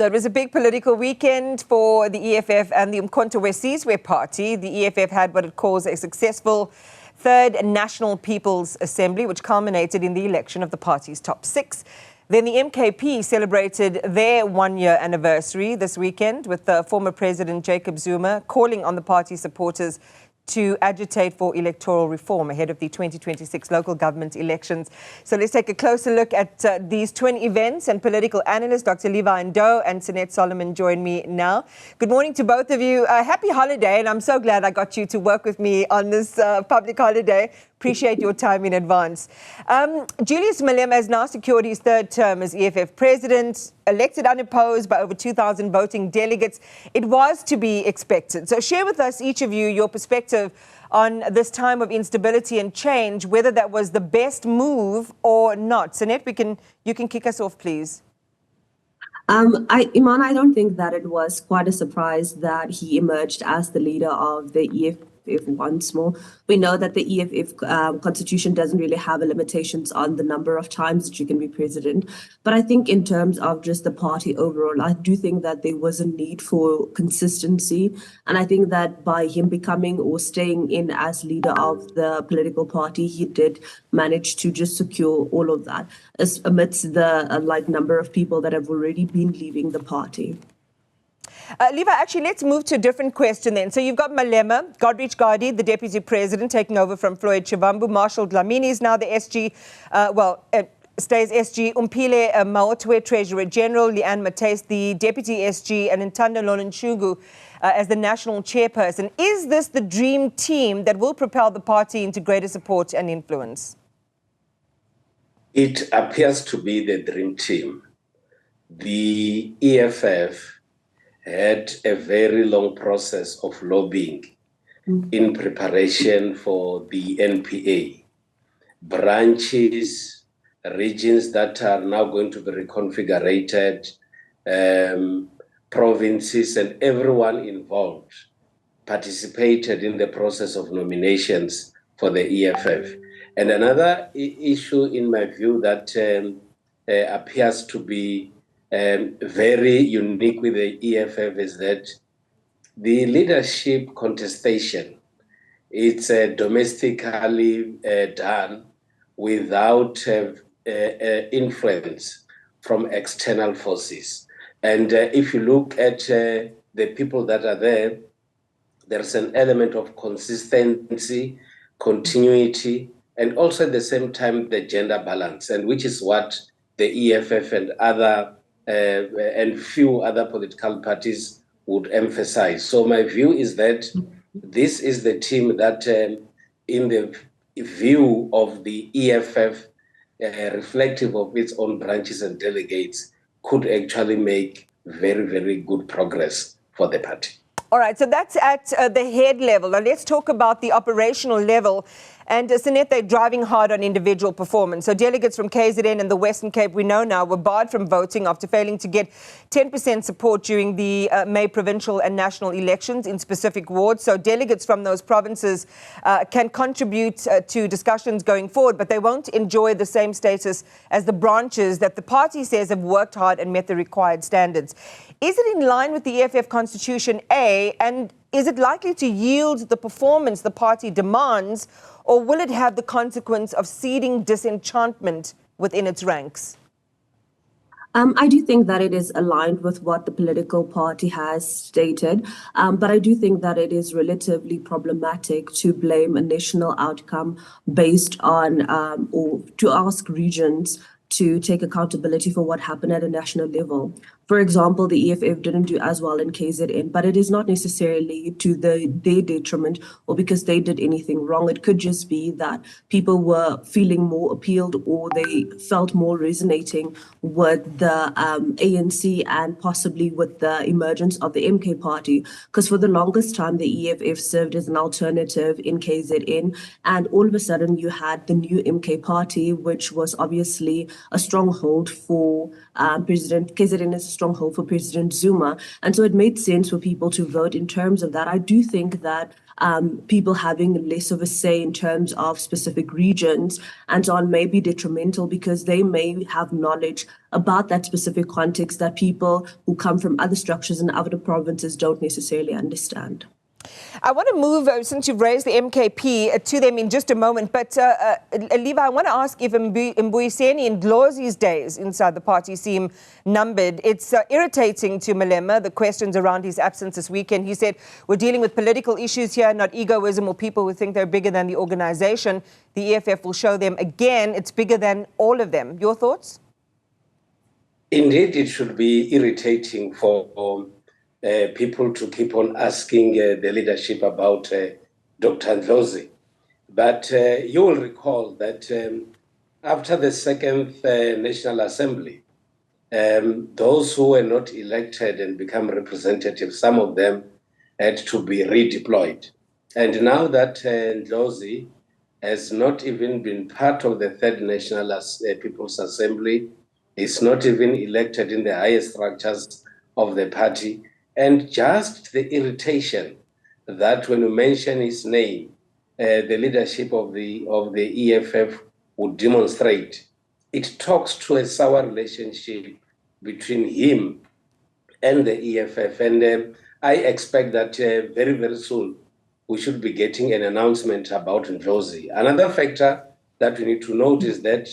So it was a big political weekend for the EFF and the Umkhonto weSizwe Party. The EFF had what it calls a successful third National People's Assembly, which culminated in the election of the party's top six. Then the MKP celebrated their one-year anniversary this weekend with the former President Jacob Zuma calling on the party supporters to agitate for electoral reform ahead of the 2026 local government elections. So let's take a closer look at these twin events, and political analyst Dr Levy Ndou and Sanet Solomon join me now. Good morning to both of you. Happy holiday, and I'm so glad I got you to work with me on this public holiday. Appreciate your time in advance. Julius Malema has now secured his third term as EFF president, elected unopposed by over 2,000 voting delegates. It was to be expected. So share with us, each of you, your perspective on this time of instability and change, whether that was the best move or not. Sanet, you can kick us off, please. Iman, I don't think that it was quite a surprise that he emerged as the leader of the EFF once more. We know that the EFF constitution doesn't really have limitations on the number of times that you can be president. But I think in terms of just the party overall, I do think that there was a need for consistency. And I think that by him becoming or staying in as leader of the political party, he did manage to just secure all of that amidst the number of people that have already been leaving the party. Leva, actually, let's move to a different question then. So you've got Malema, Godrich Gadi, the deputy president, taking over from Floyd Shivambu. Marshall Dlamini is now the SG, stays SG. Umpile Maotwe, treasurer general. Leanne Matthys, the deputy SG. And Ntando Lolenshugu as the national chairperson. Is this the dream team that will propel the party into greater support and influence? It appears to be the dream team. The EFF had a very long process of lobbying in preparation for the NPA. Branches, regions that are now going to be reconfigured, provinces, and everyone involved participated in the process of nominations for the EFF. And another issue, in my view, that appears to be very unique with the EFF is that the leadership contestation, it's domestically done without influence from external forces. And if you look at the people that are there, there's an element of consistency, continuity, and also at the same time the gender balance, and which is what the EFF and other and few other political parties would emphasize. So my view is that this is the team that, in the view of the EFF, reflective of its own branches and delegates, could actually make very, very good progress for the party. All right, so that's at the head level. Now let's talk about the operational level. And Sanet, they're driving hard on individual performance. So delegates from KZN and the Western Cape, we know now, were barred from voting after failing to get 10% support during the May provincial and national elections in specific wards. So delegates from those provinces can contribute to discussions going forward, but they won't enjoy the same status as the branches that the party says have worked hard and met the required standards. Is it in line with the EFF constitution, A, and is it likely to yield the performance the party demands, or will it have the consequence of seeding disenchantment within its ranks? I do think that it is aligned with what the political party has stated, but I do think that it is relatively problematic to blame a national outcome based on or to ask regions to take accountability for what happened at a national level. For example, the EFF didn't do as well in KZN, but it is not necessarily to their detriment or because they did anything wrong. It could just be that people were feeling more appealed or they felt more resonating with the ANC and possibly with the emergence of the MK party. Because for the longest time, the EFF served as an alternative in KZN. And all of a sudden, you had the new MK party, which was obviously a stronghold for President KZN is a stronghold for President Zuma. And so it made sense for people to vote in terms of that. I do think that people having less of a say in terms of specific regions and so on may be detrimental because they may have knowledge about that specific context that people who come from other structures in other provinces don't necessarily understand. I want to move, since you've raised the MKP, to them in just a moment. But, Levi, I want to ask if Mbuyiseni Ndlou's days inside the party seem numbered. It's irritating to Malema, the questions around his absence this weekend. He said, we're dealing with political issues here, not egoism or people who think they're bigger than the organization. The EFF will show them again it's bigger than all of them. Your thoughts? Indeed, it should be irritating for people to keep on asking the leadership about Dr. Ndlou's. But you will recall that after the second National Assembly, those who were not elected and become representatives, some of them had to be redeployed. And now that Ndlou's has not even been part of the third National People's Assembly, is not even elected in the highest structures of the party, and just the irritation that when you mention his name, the leadership of the EFF would demonstrate. It talks to a sour relationship between him and the EFF. And I expect that very, very soon we should be getting an announcement about Ndlou's. Another factor that we need to note is that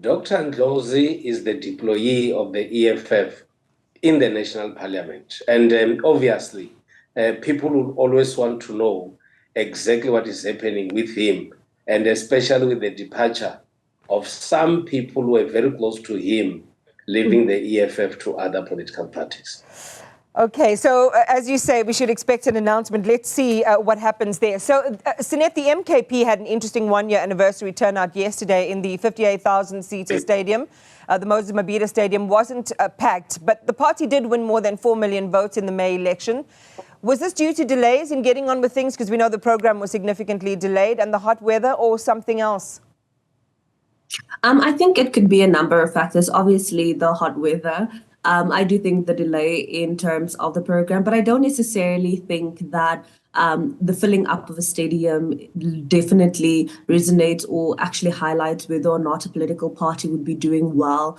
Dr. Ndlou's is the deployee of the EFF in the National Parliament. And obviously, people will always want to know exactly what is happening with him, and especially with the departure of some people who are very close to him, leaving the EFF to other political parties. Okay, so as you say, we should expect an announcement. Let's see what happens there. So, Sanet, the MKP had an interesting one-year anniversary turnout yesterday in the 58,000-seater stadium. The Moses Mabhida Stadium wasn't packed, but the party did win more than 4 million votes in the May election. Was this due to delays in getting on with things, because we know the program was significantly delayed, and the hot weather, or something else? I think it could be a number of factors. Obviously, the hot weather. I do think the delay in terms of the program, but I don't necessarily think that the filling up of a stadium definitely resonates or actually highlights whether or not a political party would be doing well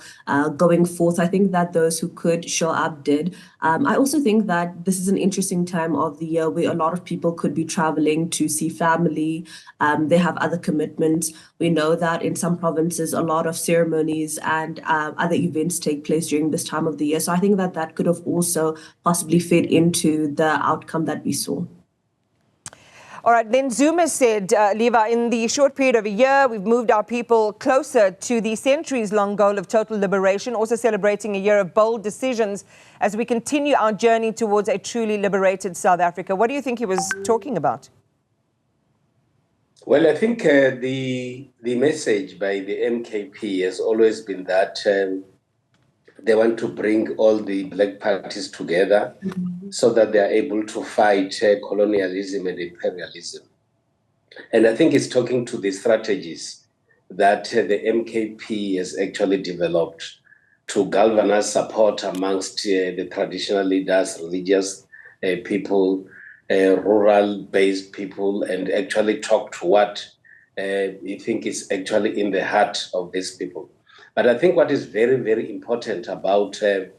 going forth. I think that those who could show up did. I also think that this is an interesting time of the year where a lot of people could be traveling to see family. They have other commitments. We know that in some provinces, a lot of ceremonies and other events take place during this time of the year. So I think that that could have also possibly fed into the outcome that we saw. All right, then Zuma said, Levi, in the short period of a year, we've moved our people closer to the centuries-long goal of total liberation, also celebrating a year of bold decisions as we continue our journey towards a truly liberated South Africa. What do you think he was talking about? Well, I think the message by the MKP has always been that they want to bring all the black parties together so that they are able to fight colonialism and imperialism. And I think it's talking to the strategies that the MKP has actually developed to galvanize support amongst the traditional leaders, religious people, rural-based people, and actually talk to what you think is actually in the heart of these people. But I think what is very, very important about the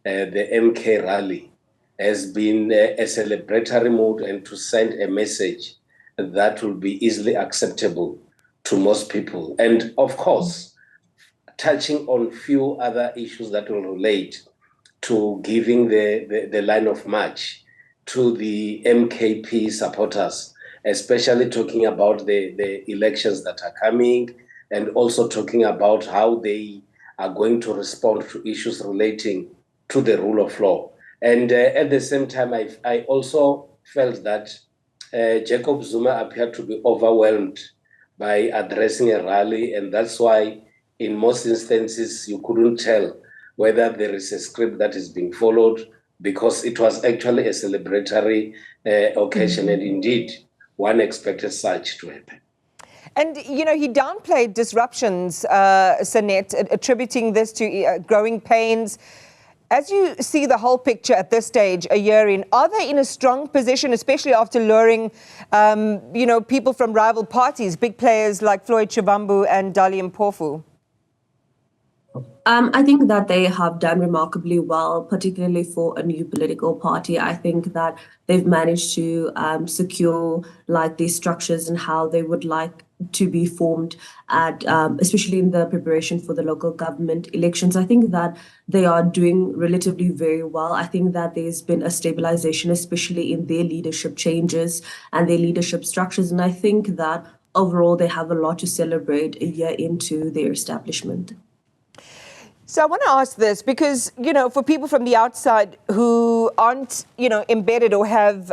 MK rally has been a celebratory mood and to send a message that will be easily acceptable to most people. And of course, touching on few other issues that will relate to giving the line of march to the MKP supporters, especially talking about the elections that are coming, and also talking about how they are going to respond to issues relating to the rule of law. And at the same time, I also felt that Jacob Zuma appeared to be overwhelmed by addressing a rally, and that's why in most instances you couldn't tell whether there is a script that is being followed, because it was actually a celebratory occasion, and indeed one expected such to happen. And, you know, he downplayed disruptions, Sanet, attributing this to growing pains. As you see the whole picture at this stage, a year in, are they in a strong position, especially after luring, you know, people from rival parties, big players like Floyd Shivambu and Dali Mpofu? I think that they have done remarkably well, particularly for a new political party. I think that they've managed to secure like these structures and how they would like to be formed at, especially in the preparation for the local government elections. I think that they are doing relatively very well. I think that there's been a stabilization, especially in their leadership changes and their leadership structures. And I think that overall they have a lot to celebrate a year into their establishment. So I want to ask this because, you know, for people from the outside who aren't, you know, embedded or have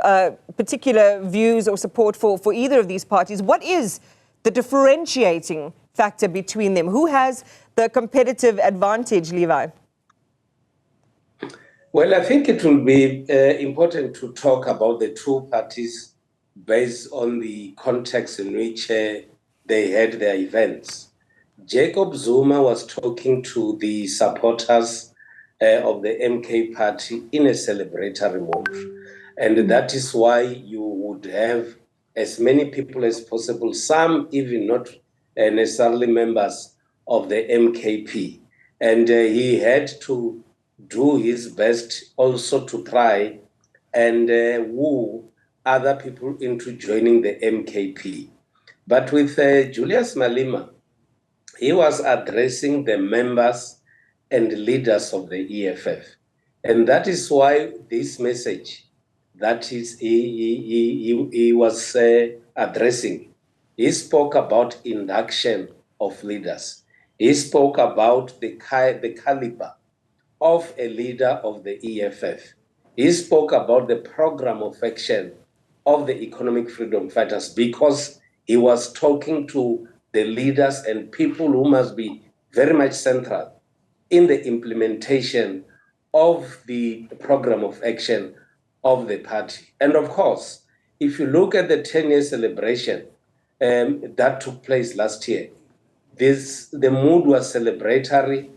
particular views or support for either of these parties, what is the differentiating factor between them? Who has the competitive advantage, Levi? Well, I think it will be important to talk about the two parties based on the context in which they had their events. Jacob Zuma was talking to the supporters of the MK party in a celebratory mode. And that is why you would have as many people as possible, some even not necessarily members of the MKP. And he had to do his best also to try and woo other people into joining the MKP. But with Julius Malema, he was addressing the members and leaders of the EFF. And that is why this message that he was addressing, he spoke about induction of leaders. He spoke about the caliber of a leader of the EFF. He spoke about the program of action of the economic freedom fighters because he was talking to the leaders and people who must be very much central in the implementation of the program of action of the party. And of course, if you look at the 10-year celebration that took place last year, the mood was celebratory,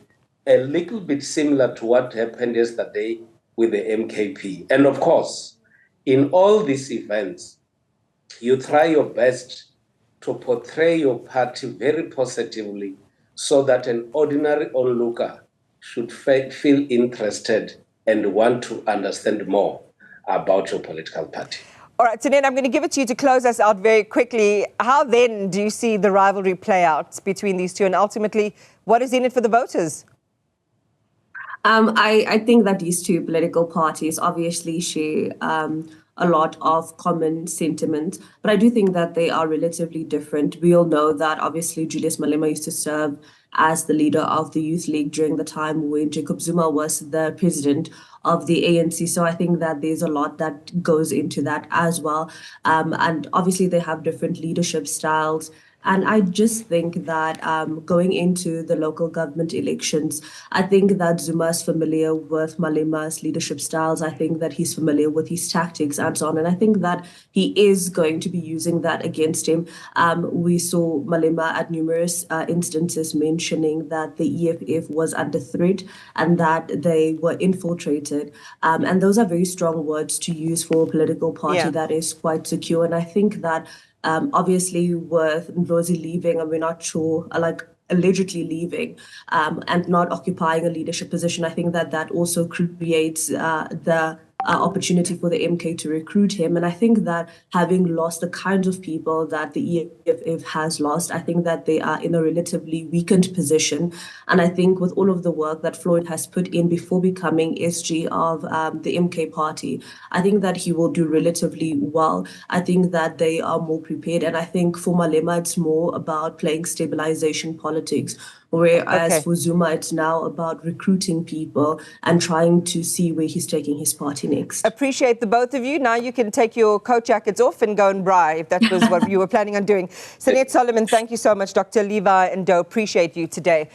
a little bit similar to what happened yesterday with the MKP. And of course, in all these events, you try your best to portray your party very positively so that an ordinary onlooker should feel interested and want to understand more about your political party. All right, Sanet, I'm going to give it to you to close us out very quickly. How then do you see the rivalry play out between these two? And ultimately, what is in it for the voters? I think that these two political parties obviously share a lot of common sentiment, but I do think that they are relatively different. We all know that obviously Julius Malema used to serve as the leader of the Youth League during the time when Jacob Zuma was the president of the ANC. So I think that there's a lot that goes into that as well. And obviously they have different leadership styles. And I just think that going into the local government elections, I think that Zuma is familiar with Malema's leadership styles. I think that he's familiar with his tactics and so on. And I think that he is going to be using that against him. We saw Malema at numerous instances mentioning that the EFF was under threat and that they were infiltrated. And those are very strong words to use for a political party that is quite secure. And I think that obviously with Ndlozi leaving, and we're not sure, like allegedly leaving and not occupying a leadership position, I think that that also creates the opportunity for the MK to recruit him. And I think that having lost the kinds of people that the EFF has lost, I think that they are in a relatively weakened position. And I think with all of the work that Floyd has put in before becoming SG of the MK party, I think that he will do relatively well. I think that they are more prepared. And I think for Malema, it's more about playing stabilization politics. Whereas for Zuma, it's now about recruiting people and trying to see where he's taking his party next. Appreciate the both of you. Now you can take your coat jackets off and go and braai, if that was what you were planning on doing. Sanet Solomon, thank you so much. Dr. Levy Ndou, appreciate you today.